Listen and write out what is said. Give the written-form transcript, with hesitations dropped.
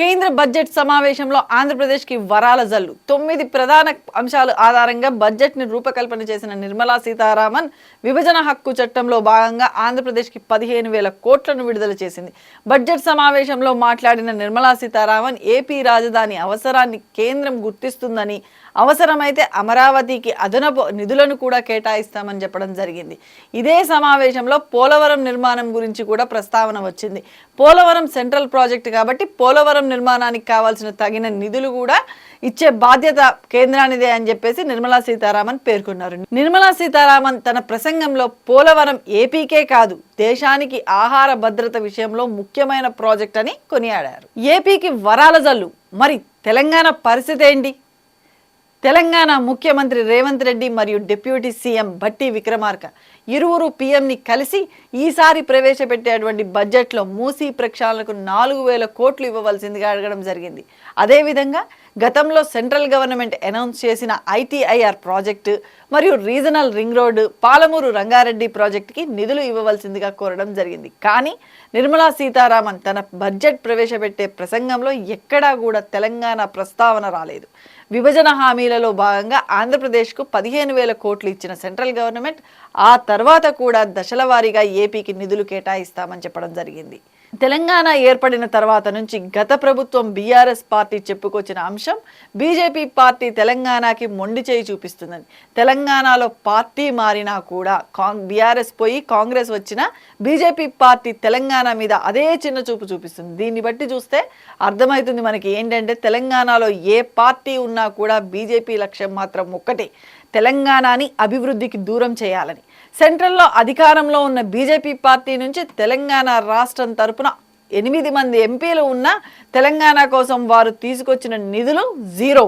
కేంద్ర బడ్జెట్ సమావేశంలో ఆంధ్రప్రదేశ్కి వరాల జల్లు 9 ప్రధాన అంశాల ఆధారంగా బడ్జెట్ని రూపకల్పన చేసిన నిర్మలా సీతారామన్ విభజన హక్కు చట్టంలో భాగంగా ఆంధ్రప్రదేశ్కి 15,000 కోట్లను విడుదల చేసింది. బడ్జెట్ సమావేశంలో మాట్లాడిన నిర్మలా సీతారామన్ ఏపీ రాజధాని అవసరాన్ని కేంద్రం గుర్తిస్తుందని, అవసరమైతే అమరావతికి అదనపు నిధులను కూడా కేటాయిస్తామని చెప్పడం జరిగింది. ఇదే సమావేశంలో పోలవరం నిర్మాణం గురించి కూడా ప్రస్తావన వచ్చింది. పోలవరం సెంట్రల్ ప్రాజెక్టు కాబట్టి పోలవరం నిర్మాణానికి కావాల్సిన తగిన నిధులు కూడా ఇచ్చే బాధ్యత కేంద్రానిదే అని చెప్పేసి నిర్మలా సీతారామన్ పేర్కొన్నారు. నిర్మలా సీతారామన్ తన ప్రసంగంలో పోలవరం ఏపీకే కాదు దేశానికి ఆహార భద్రత విషయంలో ముఖ్యమైన ప్రాజెక్ట్ అని కొనియాడారు. ఏపీకి వరాల జల్లు, మరి తెలంగాణ పరిస్థితి ఏంటి? తెలంగాణ ముఖ్యమంత్రి రేవంత్ రెడ్డి మరియు డిప్యూటీ సీఎం భట్టి విక్రమార్క ఇరువురు పీఎంని కలిసి ఈసారి ప్రవేశపెట్టేటువంటి బడ్జెట్లో మూసీ ప్రక్షాళనకు 4,000 కోట్లు ఇవ్వవలసిందిగా అడగడం జరిగింది. అదేవిధంగా గతంలో సెంట్రల్ గవర్నమెంట్ అనౌన్స్ చేసిన ఐటీఐఆర్ ప్రాజెక్టు మరియు regional ring road Palamuru Rangareddy ప్రాజెక్టుకి నిధులు ఇవ్వవలసిందిగా కోరడం జరిగింది. కానీ నిర్మలా సీతారామన్ తన బడ్జెట్ ప్రవేశపెట్టే ప్రసంగంలో ఎక్కడా కూడా తెలంగాణ ప్రస్తావన రాలేదు. విభజన హామీలలో భాగంగా ఆంధ్రప్రదేశ్కు 15,000 కోట్లు ఇచ్చిన సెంట్రల్ గవర్నమెంట్ ఆ తర్వాత కూడా దశల వారీగా ఏపీకి నిధులు కేటాయిస్తామని చెప్పడం జరిగింది. తెలంగాణ ఏర్పడిన తర్వాత నుంచి గత ప్రభుత్వం బీఆర్ఎస్ పార్టీ చెప్పుకొచ్చిన అంశం బీజేపీ పార్టీ తెలంగాణకి మొండి చేయి చూపిస్తుందని. తెలంగాణలో పార్టీ మారినా కూడా బీఆర్ఎస్ పోయి కాంగ్రెస్ వచ్చినా బీజేపీ పార్టీ తెలంగాణ మీద అదే చిన్న చూపు చూపిస్తుంది. దీన్ని బట్టి చూస్తే అర్థమవుతుంది మనకి ఏంటంటే తెలంగాణలో ఏ పార్టీ ఉన్నా కూడా బీజేపీ లక్ష్యం మాత్రం ఒక్కటే, తెలంగాణని అభివృద్ధికి దూరం చేయాలని. సెంట్రల్లో అధికారంలో ఉన్న బీజేపీ పార్టీ నుంచి తెలంగాణ రాష్ట్రం తరపున 8 మంది ఎంపీలు ఉన్న తెలంగాణ కోసం వారు తీసుకొచ్చిన నిధులు 0.